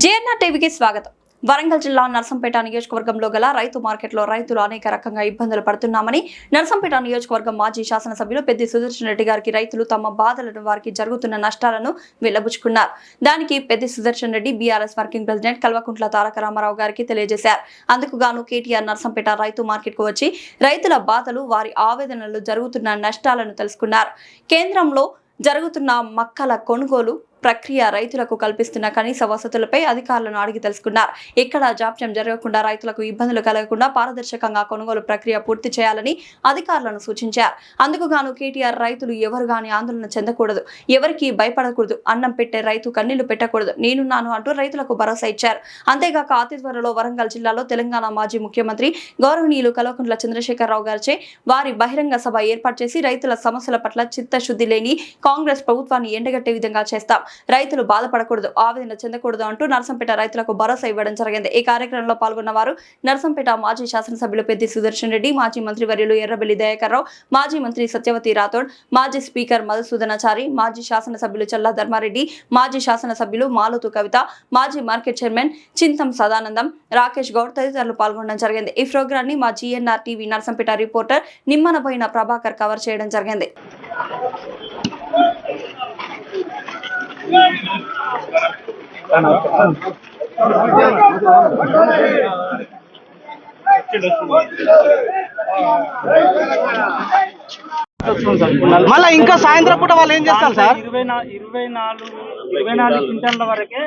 JNR టీవీకి స్వాగతం. వరంగల్ జిల్లా నర్సంపేట నియోజకవర్గంలో గల రైతు మార్కెట్లో రైతులు అనేక రకంగా ఇబ్బందులు పడుతున్నామని నర్సంపేట నియోజకవర్గం మాజీ శాసనసభ్యులు పెద్ది సుదర్శన్ రెడ్డి గారికి రైతులు తమ బాధలను వారికి జరుగుతున్న నష్టాలను వెల్లబుచ్చుకున్నారు. దానికి Peddi Sudarshan Reddy BRS working president Kalvakuntla Taraka Rama Rao గారికి తెలియజేశారు. అందుకు గాను కేటీఆర్ నర్సంపేట రైతు మార్కెట్ కు వచ్చి రైతుల బాధలు, వారి ఆవేదనలు, జరుగుతున్న నష్టాలను తెలుసుకున్నారు. కేంద్రంలో జరుగుతున్న మక్కల కొనుగోలు ప్రక్రియ, రైతులకు కల్పిస్తున్న కనీస వసతులపై అధికారులను అడిగి తెలుసుకున్నారు. ఇక్కడ జాప్యం జరగకుండా, రైతులకు ఇబ్బందులు కలగకుండా పారదర్శకంగా కొనుగోలు ప్రక్రియ పూర్తి చేయాలని అధికారులను సూచించారు. అందుకు గాను కేటీఆర్ రైతులు ఎవరు గాని ఆందోళన చెందకూడదు, ఎవరికి భయపడకూడదు, అన్నం పెట్టే రైతు కన్నీళ్లు పెట్టకూడదు, నేనున్నాను అంటూ రైతులకు భరోసా ఇచ్చారు. అంతేగాక అతి త్వరలో వరంగల్ జిల్లాలో తెలంగాణ మాజీ ముఖ్యమంత్రి గౌరవనీయులు కల్వకుంట్ల చంద్రశేఖరరావు గారిచే వారి బహిరంగ సభ ఏర్పాటు చేసి రైతుల సమస్యల పట్ల చిత్తశుద్ధి లేని కాంగ్రెస్ ప్రభుత్వాన్ని ఎండగట్టే విధంగా చేస్తాం, రైతులు బాధపడకూడదు, ఆవేదన చెందకూడదు అంటూ నర్సంపేట రైతులకు భరోసా ఇవ్వడం జరిగింది. ఈ కార్యక్రమంలో పాల్గొన్న వారు నర్సంపేట మాజీ శాసనసభ్యులు పెద్ది సుదర్శన్ రెడ్డి, మాజీ మంత్రివర్యులు ఎర్రబెల్లి దయాకర్రావు, మాజీ మంత్రి సత్యవతి రాథోడ్, మాజీ స్పీకర్ మధుసూదనాచారి, మాజీ శాసనసభ్యులు చల్లా ధర్మారెడ్డి, మాజీ శాసనసభ్యులు మాలుతు కవిత, మాజీ మార్కెట్ చైర్మన్ చింతం సదానందం, రాకేష్ గౌడ్ తదితరులు పాల్గొనడం జరిగింది. ఈ ప్రోగ్రామ్ ని మా GNR TV Narsampet reporter Nimmanaboina Prabhakar cover చేయడం జరిగింది. మళ్ళీ ఇంకా సాయంత్రం పూట వాళ్ళు ఏం చేస్తారు సార్? 24 క్వింటాల వరకే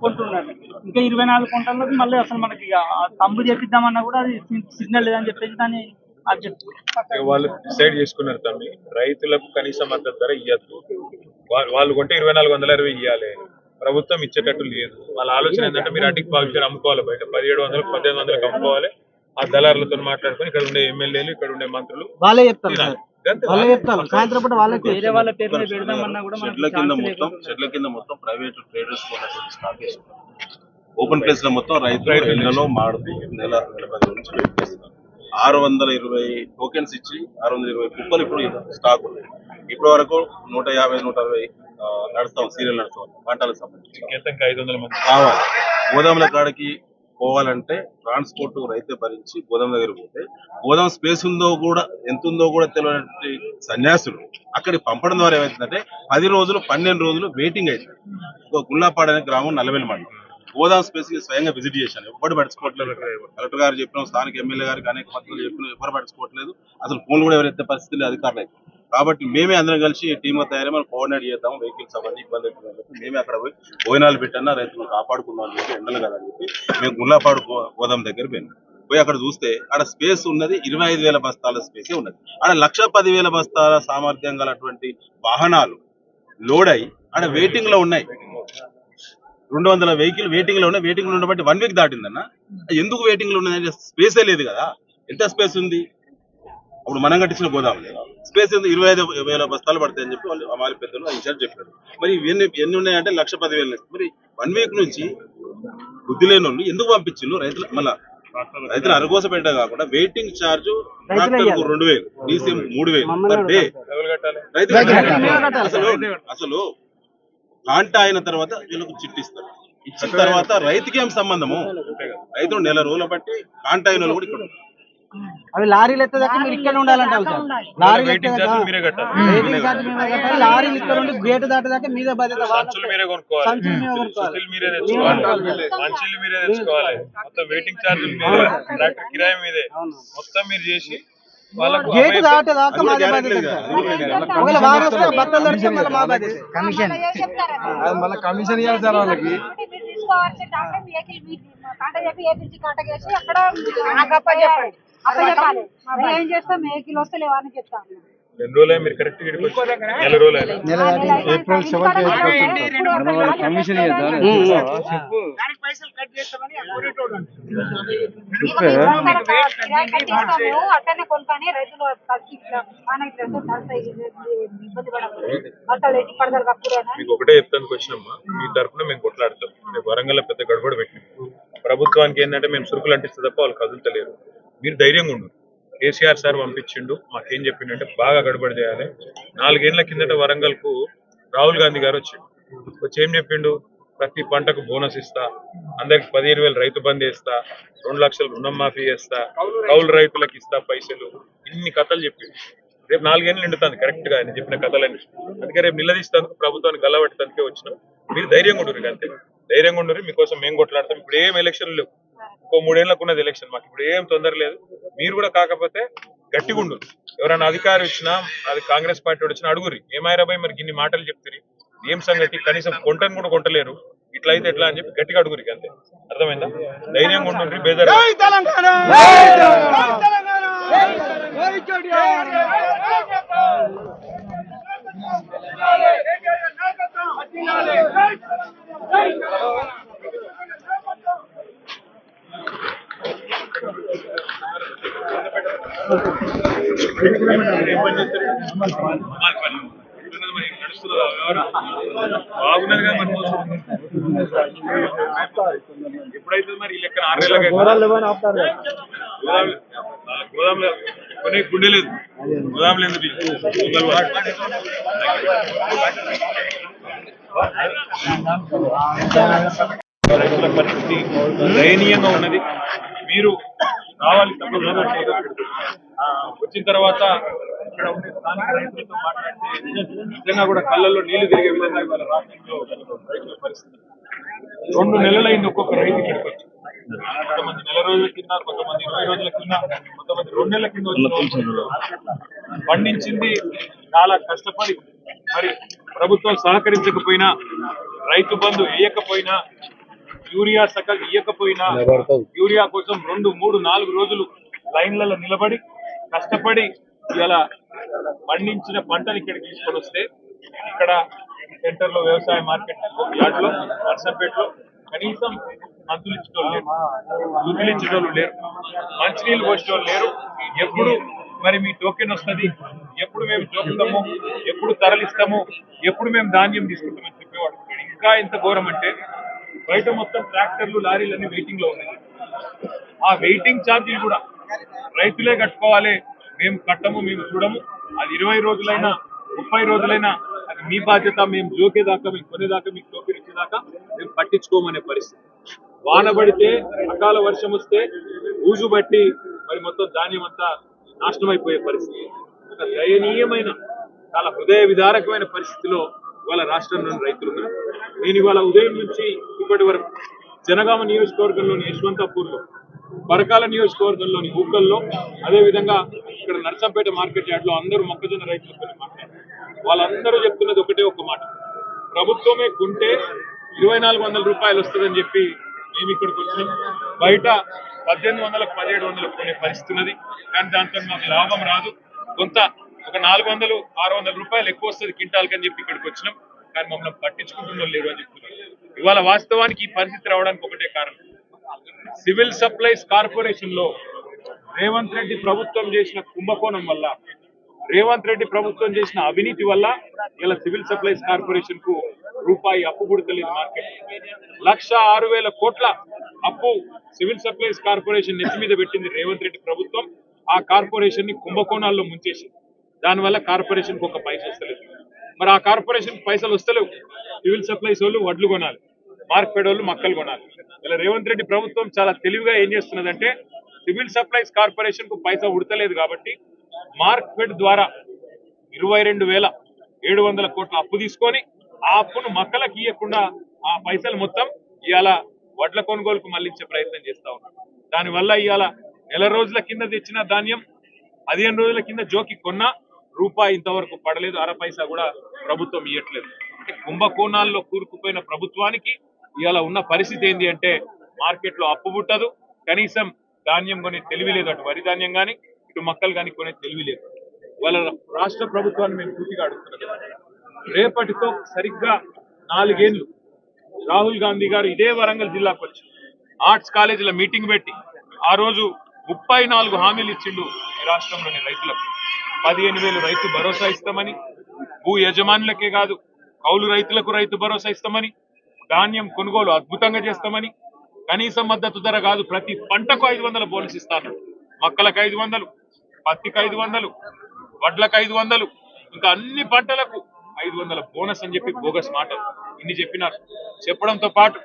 కొంటున్నారు. ఇంకా 24 క్వింటాల్లోకి మళ్ళీ అసలు మనకి తంబు చేపిద్దామన్నా కూడా అది సిగ్నల్ లేదని చెప్పేసి దాన్ని వాళ్ళు డిసైడ్ చేసుకున్నారు. తమ్మి రైతులకు కనీస మద్దతు ధర ఇవ్వద్దు, వాళ్ళు కొంటే 2420 ఇవ్వాలి, ప్రభుత్వం ఇచ్చేటట్టు లేదు. వాళ్ళ ఆలోచన ఏంటంటే మీరు అటికి భావించారు అమ్ముకోవాలి, బయట 1700 1800 అమ్ముకోవాలి. ఆ దళారులతో మాట్లాడుకొని ఇక్కడ ఉండే ఎమ్మెల్యేలు, ఇక్కడ ఉండే మంత్రులు వాళ్ళే చెప్తారు సాయంత్రం పూట వాళ్ళకి వేరే వాళ్ళ పేరు మీద పెడదామన్నా కూడా చెట్ల కింద మొత్తం ప్రైవేట్ ట్రేడర్స్ ఓపెన్ ప్లేస్ లో మొత్తం రైతులు ఎండలో మాడుతూ నెల 10 నుంచి వెయిట్ చేస్తున్నారు. 620 టోకెన్స్ ఇచ్చి 620 కుప్పలు ఇప్పుడు స్టాక్ ఉన్నాయి. ఇప్పటి వరకు 150 160 నడుస్తాం, సీరియల్ నడుస్తాం. పంటలకు సంబంధించి 500 మంది కావాలి. గోదాముల కాడికి పోవాలంటే ట్రాన్స్పోర్ట్ రైతే భరించి గోదాం దగ్గర పోతే గోదాం స్పేస్ ఉందో కూడా ఎంత ఉందో కూడా తెలియని సన్యాసులు అక్కడికి పంపడం ద్వారా ఏమవుతుందంటే 10 రోజులు 12 రోజులు వెయిటింగ్ అవుతుంది. గుల్లాపాడు అనే గ్రామం 40 మండలం గోదాం స్పేస్ స్వయంగా విజిట్ చేశాను, ఎవరు పడుచుకోవట్లేదు. కలెక్టర్ గారు చెప్పినాం, స్థానిక ఎమ్మెల్యే గారికి అనేక మంత్రులు చెప్పినాం, ఎవరు పడుచుకోవట్లేదు. అసలు ఫోన్లు కూడా ఎవరైతే పరిస్థితులు అధికారులు అయితే కాబట్టి మేమే అందరం కలిసి టీమ్ తయారై మనం కోఆర్డినేట్ చేద్దాం. వెహికల్స్ అవన్నీ ఇబ్బంది అవుతుందని చెప్పి మేమే అక్కడ పోయి భోజనాలు పెట్టన్నా రైతులు కాపాడుకుందాం అని చెప్పి ఎండలు కదా అని చెప్పి మేము గుల్లాపాడు గోదాం దగ్గర పోయి అక్కడ చూస్తే ఆడ స్పేస్ ఉన్నది 25,000 బస్తాల స్పేసే ఉన్నది. ఆడ 1,10,000 బస్తాల సామర్థ్యం గలటువంటి వాహనాలు లోడ్ అయి ఆడ వెయిటింగ్ లో ఉన్నాయి. 200 వెహికల్ వెయిటింగ్ లో ఉన్నాయి. వెయిటింగ్ లో ఉండబట్టి 1 వీక్ దాటిందన్న. ఎందుకు వెయిటింగ్ లో ఉన్నది? స్పేసే లేదు కదా. ఎంత స్పేస్ ఉంది? అప్పుడు మనం కట్టించిన గోదాం స్పేస్ 25,000 బస్తాలు పడతాయి అని చెప్పి వాళ్ళు అమాలి పెద్దలు ఇన్ఛార్జ్ చెప్పారు. మరి ఎన్ని ఉన్నాయంటే 1,10,000. మరి 1 వీక్ నుంచి బుద్ధి లేని వాళ్ళు ఎందుకు పంపించిండ్రు? రైతులు మళ్ళా రైతులు అరగోసపేట కాకుండా వెయిటింగ్ ఛార్జ్ ట్రాక్టర్కు 2,000, డీసీఎం 3,000 పర్ డే రైతులు. అసలు కాంటా అయిన తర్వాత వీళ్ళకు చిట్టిస్తారు. ఇచ్చిన తర్వాత రైతుకి ఏం సంబంధము? రైతులు నెల రోజుల బట్టి కాంటా అయిన వాళ్ళు కూడా ఇక్కడ అవి లారీలు ఎత్తదాకా మీరు ఇక్కడ ఉండాలంటారు సార్. లారీలు లారీలు ఇక్కడ ఉండి గేటు దాటదాకా మీద బాధ్యత. సంచులు మీరే కొనుక్కోవాలి, మీరే తెచ్చుకోవాలి, మంచిలు మీరే తెచ్చుకోవాలి, మొత్తం వెయిటింగ్ ఛార్జీలు మీరే, ట్రాక్టర్ కిరాయి మీదే, మొత్తం మీరు చేసి గేటు దాటదాకా మా బాధ్యత. ఒకవేళ వారు వస్తే బట్టలు దొరికితే మళ్ళీ మా బాధ్యత. మళ్ళీ కమిషన్ ఇవ్వాలి సార్ వాళ్ళకి. ఏం చేస్తాం? వెహికల్ వస్తే లేవని చెప్తాం. 2 రోజులు మీరు కరెక్ట్ నెల రోజులు ఏప్రిల్ 7 కమిషన్ అట్టనే కొనుక్కొని రైతులు ఇబ్బంది పడకూడదు. మీకు ఒకటే చెప్తానికి వచ్చినమ్మా, మీ తరఫున మేము కొట్లాడతాం. మేము వరంగల్ పెద్ద గడబడి పెట్టినాం. ప్రభుత్వానికి ఏంటంటే మేము సురుకులు అంటిస్తే తప్ప వాళ్ళు కదులుతలేరు. మీరు ధైర్యంగా ఉండు. కేసీఆర్ సార్ పంపించిండు, మాకేం చెప్పిండంటే బాగా గడబడి చేయాలి. 4 ఏళ్ల కిందట వరంగల్ కు రాహుల్ గాంధీ గారు వచ్చి ఏం చెప్పిండు? ప్రతి పంటకు బోనస్ ఇస్తా, అందరికి 15,000 రైతు బంధు ఇస్తా, 2 లక్షలు రుణం మాఫీ చేస్తా, కౌలు రైతులకు ఇస్తా పైసలు, ఇన్ని కథలు చెప్పి రేపు 4 ఏళ్ళు నిండుతుంది కరెక్ట్ గా ఆయన చెప్పిన కథలన్నీ. అందుకే రేపు నిలదీస్తానికి ప్రభుత్వాన్ని గల్లబెట్టడానికి వచ్చినాం. మీరు ధైర్యంగా ఉండరు, అంతే ధైర్యంగా ఉండరు. మీకోసం మేము కొట్లాడతాం. ఇప్పుడు ఏం ఎలక్షన్లు లేవు, ఇంకో 3 ఏళ్ళకు ఉన్నది ఎలక్షన్. మాకు ఇప్పుడు ఏం తొందర లేదు. మీరు కూడా కాకపోతే గట్టిగా ఉండరు. ఎవరైనా అధికారం ఇచ్చినా, అది కాంగ్రెస్ పార్టీ వచ్చినా అడుగురి, ఏమైరాబాయ్ మరి ఇన్ని మాటలు చెప్తారు, ఏం సంగతి, కనీసం కొంటను కూడా కొంటలేరు, ఇట్లా అయితే ఎట్లా అని చెప్పి గట్టిగా అడుగురి, అంతే. అర్థమైందా? ధైర్యంగా ఉండండి, బేజారు. బాగున్నది కదా మరి మోసం. ఎప్పుడైతే మరి ఈ లెక్కన 6 నెలలకి గోదాంలో కొనే గుండె లేదు, గోదాంలో ఎందుకు రైతుల పరిస్థితి దయనీయంగా ఉన్నది. మీరు రావాలి తప్పకుండా. వచ్చిన తర్వాత ఇక్కడ ఉండే స్థానిక రైతులతో మాట్లాడితే నిజంగా కూడా కళ్ళల్లో నీళ్లు తిరిగే విధంగా ఇవాళ రాష్ట్రంలో రైతుల పరిస్థితి. 2 నెలలైంది ఒక్కొక్క రైతు ఇక్కడికి వచ్చి. కొంతమంది 4 రోజుల కింద, కొంతమంది 20 రోజుల కింద, కొంతమంది 2 నెలల కింద వచ్చిన పండించింది చాలా కష్టపడి, మరి ప్రభుత్వం సహకరించకపోయినా, రైతు బంధు వేయకపోయినా, యూరియా సకల్ ఇయ్యకపోయినా, యూరియా కోసం 2, 3, 4 రోజులు లైన్లలో నిలబడి కష్టపడి ఇలా పండించిన పంటని ఇక్కడికి తీసుకొని వస్తే, ఇక్కడ సెంటర్ లో వ్యవసాయ మార్కెట్ యార్డ్ లో నర్సంపేటలో కనీసం మందులు ఇచ్చేటోళ్ళు లేరు, దుడ్లు ఇచ్చేటోళ్ళు లేరు, మంచినీళ్ళు పోసేటోళ్ళు లేరు. ఎప్పుడు మరి మీ టోకెన్ వస్తుంది, ఎప్పుడు మేము చూపుతాము, ఎప్పుడు తరలిస్తాము, ఎప్పుడు మేము ధాన్యం తీసుకుంటామని చెప్పేవాడు. ఇంకా ఎంత ఘోరం అంటే బయట మొత్తం ట్రాక్టర్లు, లారీలన్నీ వెయిటింగ్ లో ఉన్నాయి. ఆ వెయిటింగ్ ఛార్జీలు కూడా రైతులే కట్టుకోవాలి, మేము కట్టము, మేము చూడము. అది 20 రోజులైనా 30 రోజులైనా అది మీ బాధ్యత. మేము జోకేదాకా, మేము కొనేదాకా, మీకు టోకెన్ ఇచ్చేదాకా మేము పట్టించుకోమనే పరిస్థితి. వాన పడితే, అకాల వర్షం వస్తే ఊజు బట్టి మరి మొత్తం ధాన్యం అంతా నాశనం అయిపోయే పరిస్థితి. ఒక దయనీయమైన, చాలా హృదయ విదారకమైన పరిస్థితిలో ఇవాళ రాష్ట్రంలోని రైతులు ఉన్నారు. నేను ఇవాళ ఉదయం నుంచి ఇప్పటి వరకు జనగామ నియోజకవర్గంలోని యశ్వంతపూర్లో, పరకాల నియోజకవర్గంలోని ఊకల్లో, అదేవిధంగా ఇక్కడ నర్సంపేట మార్కెట్ యార్డ్ లో అందరూ మొక్కజొన్న రైతులతో మాట్లాడారు. వాళ్ళందరూ చెప్తున్నది ఒకటే ఒక మాట, ప్రభుత్వమే కొంటే 2,400 రూపాయలు వస్తుందని చెప్పి మేము ఇక్కడికి వచ్చినాం. బయట 1,800, 1,700 కొనే పరిస్థితి ఉన్నది. కానీ దాంతో మాకు లాభం రాదు, కొంత ఒక 400, 600 రూపాయలు ఎక్కువ వస్తుంది క్వింటాల్కి అని చెప్పి ఇక్కడికి వచ్చినాం. కానీ మమ్మల్ని పట్టించుకుంటున్న లేరు అని చెప్తున్నారు. ఇవాళ వాస్తవానికి ఈ పరిస్థితి రావడానికి ఒకటే కారణం, సివిల్ సప్లైస్ కార్పొరేషన్ లో రేవంత్ రెడ్డి ప్రభుత్వం చేసిన కుంభకోణం వల్ల, రేవంత్ రెడ్డి ప్రభుత్వం చేసిన అవినీతి వల్ల ఇలా సివిల్ సప్లైస్ కార్పొరేషన్ కు రూపాయి అప్పు పుడతలేదు. మార్కెట్ 1,06,000 కోట్ల అప్పు సివిల్ సప్లైస్ కార్పొరేషన్ నెత్తి మీద పెట్టింది రేవంత్ రెడ్డి ప్రభుత్వం. ఆ కార్పొరేషన్ ని కుంభకోణాల్లో ముంచేసింది. దానివల్ల కార్పొరేషన్ కు ఒక పైస వస్తలేదు. మరి ఆ కార్పొరేషన్ పైసలు వస్తలేవు. సివిల్ సప్లైస్ వాళ్ళు వడ్లు కొనాలి, మార్కెట్ వాళ్ళు మక్కలు కొనాలి. ఇలా రేవంత్ రెడ్డి ప్రభుత్వం చాలా తెలివిగా ఏం చేస్తున్నదంటే, సివిల్ సప్లైస్ కార్పొరేషన్ కు పైసా ఉడతలేదు కాబట్టి మార్కెట్ ద్వారా 22,700 కోట్ల అప్పు తీసుకొని, ఆ అప్పును మక్కలకు ఇవ్వకుండా ఆ పైసలు మొత్తం ఇవాళ వడ్ల కొనుగోలుకు మళ్లించే ప్రయత్నం చేస్తా ఉన్నారు. దానివల్ల ఇవాళ 4 రోజుల కింద తెచ్చిన ధాన్యం 15 రోజుల కింద జోకి కొన్నా రూపాయి ఇంతవరకు పడలేదు, అర పైసా కూడా ప్రభుత్వం ఇవ్వట్లేదు. అంటే కుంభకోణాల్లో కూరుకుపోయిన ప్రభుత్వానికి ఇవాళ ఉన్న పరిస్థితి ఏంటి అంటే, మార్కెట్ లో అప్పు పుట్టదు, కనీసం ధాన్యం కొనే తెలివి లేదు. అటు వరి ధాన్యం కానీ, ఇటు మక్కలు కానీ కొనే తెలివి లేదు. వాళ్ళ రాష్ట్ర ప్రభుత్వాన్ని మేము పూర్తిగా అడుగుతున్నాం, రేపటితో సరిగ్గా 4 ఏళ్లు రాహుల్ గాంధీ గారు ఇదే వరంగల్ జిల్లాకు వచ్చి ఆర్ట్స్ కాలేజీల మీటింగ్ పెట్టి ఆ రోజు 34 హామీలు ఇచ్చిండు ఈ రాష్ట్రంలోని రైతులకు. 15,000 రైతు భరోసా ఇస్తామని, భూ యజమానులకే కాదు కౌలు రైతులకు రైతు భరోసా ఇస్తామని, ధాన్యం కొనుగోలు అద్భుతంగా చేస్తామని, కనీస మద్దతు ధర కాదు ప్రతి పంటకు 500 బోనస్ ఇస్తాను. మక్కలకు 500, పత్తికి 500, వడ్లకు 500, ఇంకా అన్ని పంటలకు 500 బోనస్ అని చెప్పి బోగస్ మాటలు ఇన్ని చెప్పినారు. చెప్పడంతో పాటు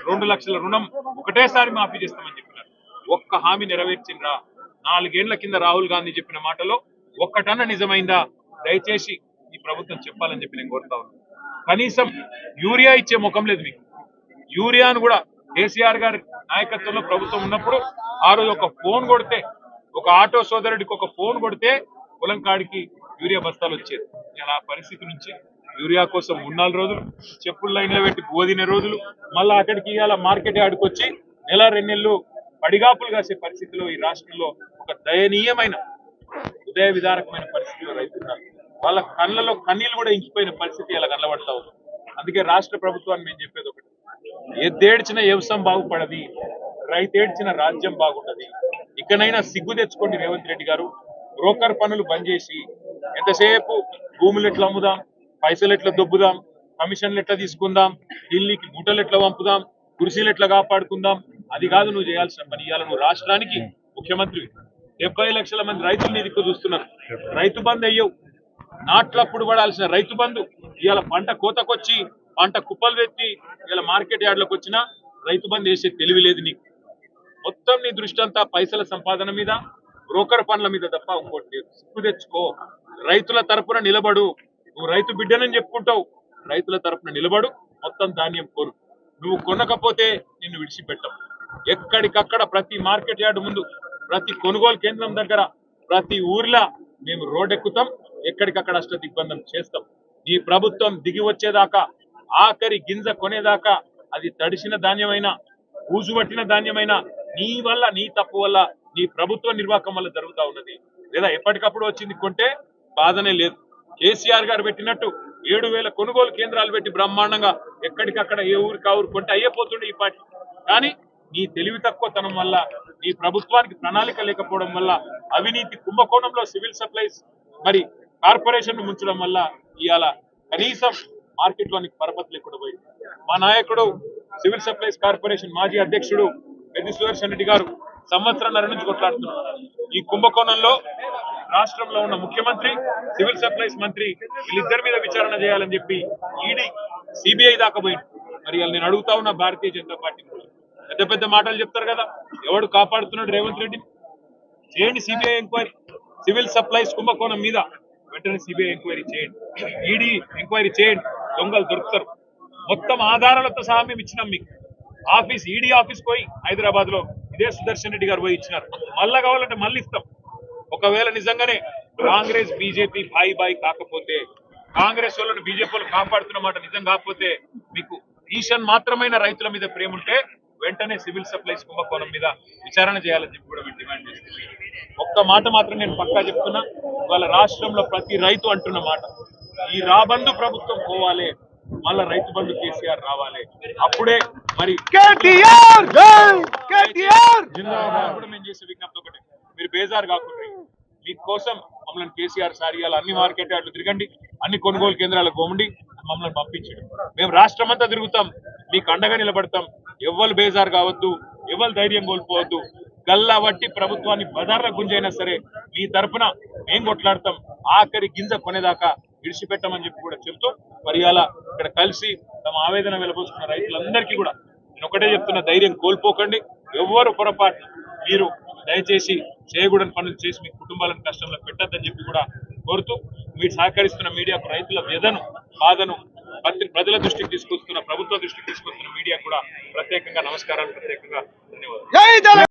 2 లక్షల రుణం ఒకటేసారి మాఫీ చేస్తామని చెప్పినారు. ఒక్క హామీ నెరవేర్చిండ్రా? 4 ఏళ్ల కింద రాహుల్ గాంధీ చెప్పిన మాటలో ఒక్కటన్నా నిజమైందా? దయచేసి ఈ ప్రభుత్వం చెప్పాలని చెప్పి నేను కోరుతా ఉన్నాను. కనీసం యూరియా ఇచ్చే ముఖం లేదు మీకు. యూరియాను కూడా కేసీఆర్ గారి నాయకత్వంలో ప్రభుత్వం ఉన్నప్పుడు ఆ రోజు ఒక ఫోన్ కొడితే, ఒక ఆటో సోదరుడికి ఒక ఫోన్ కొడితే పొలం కాడికి యూరియా బస్తాలు వచ్చేది. ఇలా పరిస్థితి నుంచి యూరియా కోసం 3-4 రోజులు చెప్పులు లైన్లో పెట్టి బోదిన రోజులు, మళ్ళా అక్కడికి ఇవాళ మార్కెట్ యార్డ్కి వచ్చి 1-2 నెలలు పడిగాపులు కాసే పరిస్థితిలో ఈ రాష్ట్రంలో ఒక దయనీయమైన ఉదయ విధారకమైన పరిస్థితిలో రైతున్నారు. వాళ్ళ కళ్ళలో కన్నీళ్లు కూడా ఇంకిపోయిన పరిస్థితి ఇలా కనబడతా ఉంది. అందుకే రాష్ట్ర ప్రభుత్వాన్ని మేము చెప్పేది ఒకటి, ఎద్దేడ్చిన వ్యవసాయం బాగుపడది, రైతేడ్చిన రాజ్యం బాగుంటది. ఇకనైనా సిగ్గు తెచ్చుకోండి రేవంత్ రెడ్డి గారు. బ్రోకర్ పనులు బంద్ చేసి ఎంతసేపు భూములు ఎట్లా అమ్ముదాం, పైసలు ఎట్లా దొబ్బుదాం, కమిషన్లు ఎట్లా తీసుకుందాం, ఢిల్లీకి మూటలు ఎట్లా పంపుదాం, కుర్చీలు ఎట్లా కాపాడుకుందాం, అది కాదు నువ్వు చేయాల్సిన పని. ఇవాళ నువ్వు రాష్ట్రానికి ముఖ్యమంత్రి. 70 లక్షల మంది రైతులు నీ దిక్కు చూస్తున్నారు. రైతు బంధు అయ్యవు. నాట్లప్పుడు పడాల్సిన రైతు బంధు ఇవాళ పంట కోతకొచ్చి పంట కుప్పలు వెత్తి ఇవాళ మార్కెట్ యార్డ్లోకి వచ్చినా రైతు బంధు వేసే తెలివి లేదు నీకు. మొత్తం నీ దృష్టి అంతా పైసల సంపాదన మీద, బ్రోకర్ పనుల మీద తప్ప ఇంకోటి లేదు. సిగ్గు తెచ్చుకో. రైతుల తరపున నిలబడు. నువ్వు రైతు బిడ్డనని చెప్పుకుంటావు, రైతుల తరపున నిలబడు. మొత్తం ధాన్యం కొను. నువ్వు కొనకపోతే నిన్ను విడిచిపెట్టవు. ఎక్కడికక్కడ ప్రతి మార్కెట్ యార్డు ముందు, ప్రతి కొనుగోలు కేంద్రం దగ్గర, ప్రతి ఊర్లో మేము రోడ్ ఎక్కుతాం. ఎక్కడికక్కడ అష్ట దిగ్బంధం చేస్తాం. నీ ప్రభుత్వం దిగి వచ్చేదాకా, ఆఖరి గింజ కొనేదాకా, అది తడిసిన ధాన్యమైనా ఊజుబట్టిన ధాన్యమైనా నీ వల్ల, నీ తప్పు వల్ల, నీ ప్రభుత్వ నిర్వాహకం వల్ల జరుగుతా ఉన్నది. లేదా ఎప్పటికప్పుడు వచ్చింది కొంటే బాధనే లేదు. కేసీఆర్ గారు పెట్టినట్టు 7,000 కొనుగోలు కేంద్రాలు పెట్టి బ్రహ్మాండంగా ఎక్కడికక్కడ ఏ ఊరికి ఆ ఊరు కొంటే అయ్యేపోతుండే ఈ పార్టీ. కానీ నీ తెలివి తక్కువతనం వల్ల, నీ ప్రభుత్వానికి ప్రణాళిక లేకపోవడం వల్ల, అవినీతి కుంభకోణంలో సివిల్ సప్లైస్ మరి కార్పొరేషన్ ముంచడం వల్ల ఇవాళ కనీసం మార్కెట్లోనికి పరపతి లేకుండా పోయింది. మా నాయకుడు సివిల్ సప్లైస్ కార్పొరేషన్ మాజీ అధ్యక్షుడు పెద్ది సుదర్శన్ రెడ్డి గారు 1.5 సంవత్సరాల నుంచి కొట్లాడుతున్నారు. ఈ కుంభకోణంలో రాష్ట్రంలో ఉన్న ముఖ్యమంత్రి, సివిల్ సప్లైస్ మంత్రి వీళ్ళిద్దరి మీద విచారణ చేయాలని చెప్పి ఈడీ, సిబిఐ దాకా పోయింది. మరి నేను అడుగుతా ఉన్న భారతీయ జనతా పార్టీ పెద్ద పెద్ద మాటలు చెప్తారు కదా, ఎవడు కాపాడుతున్నాడు రేవంత్ రెడ్డిని? చేయండి సిబిఐ ఎంక్వైరీ. సివిల్ సప్లైస్ కుంభకోణం మీద వెంటనే సిబిఐ ఎంక్వైరీ చేయండి, ఈడీ ఎంక్వైరీ చేయండి. దొంగలు దొరుకుతారు. మొత్తం ఆధారాలతో సహా మేము ఇచ్చినాం మీకు. ఆఫీస్, ఈడీ ఆఫీస్ పోయి హైదరాబాద్ లో ఇదే సుదర్శన్ రెడ్డి గారు పోయి ఇచ్చినారు. మళ్ళా కావాలంటే మళ్ళీ ఇస్తాం. ఒకవేళ నిజంగానే కాంగ్రెస్ బీజేపీ బాయి కాకపోతే, కాంగ్రెస్ వాళ్ళని బీజేపీ వాళ్ళు కాపాడుతున్న మాట నిజం కాకపోతే, మీకు ఈషన్ మాత్రమైన రైతుల మీద ప్రేమ ఉంటే వెంటనే సివిల్ సప్లైస్ కుంభకోణం మీద విచారణ చేయాలని చెప్పి కూడా మేము డిమాండ్ చేస్తున్నాం. ఒక్క మాట మాత్రం నేను పక్కా చెప్తున్నా, వాళ్ళ రాష్ట్రంలో ప్రతి రైతు అంటున్న మాట, ఈ రాబందు ప్రభుత్వం పోవాలి, మళ్ళా రైతు బంధు కేసీఆర్ రావాలి. అప్పుడే మరి కూడా మేము చేసే విజ్ఞప్తి ఒకటి, మీరు బేజారు కాకుండా మీకోసం మమ్మల్ని కేసీఆర్ సారియాలు అన్ని మార్కెట్ యార్డ్లు తిరగండి, అన్ని కొనుగోలు కేంద్రాలకు పోండి, మమ్మల్ని పంపించండి. మేము రాష్ట్రం అంతా తిరుగుతాం, మీకు అండగా నిలబడతాం. ఎవ్వరు బేజారు కావద్దు, ఎవరు ధైర్యం కోల్పోవద్దు. గల్లా బట్టి ప్రభుత్వాన్ని బజార్ల గుంజైనా సరే మీ తరఫున మేం కొట్లాడతాం. ఆఖరి గింజ కొనేదాకా విడిచిపెట్టమని చెప్పి కూడా చెప్తూ, మరి అలా ఇక్కడ కలిసి తమ ఆవేదన వెలబోసుకున్న రైతులందరికీ కూడా నేను ఒకటే చెప్తున్న, ధైర్యం కోల్పోకండి. ఎవ్వరు పొరపాటు మీరు దయచేసి చేయకూడని పనులు చేసి మీ కుటుంబాలను కష్టంలో పెట్టద్దని చెప్పి కూడా కోరుతూ, మీరు సహకరిస్తున్న మీడియాకు రైతుల వ్యధను, బాధను ప్రజల దృష్టికి తీసుకొస్తున్న, ప్రభుత్వ దృష్టికి తీసుకొస్తున్న మీడియా కూడా ప్రత్యేకంగా నమస్కారాలు, ప్రత్యేకంగా ధన్యవాదాలు.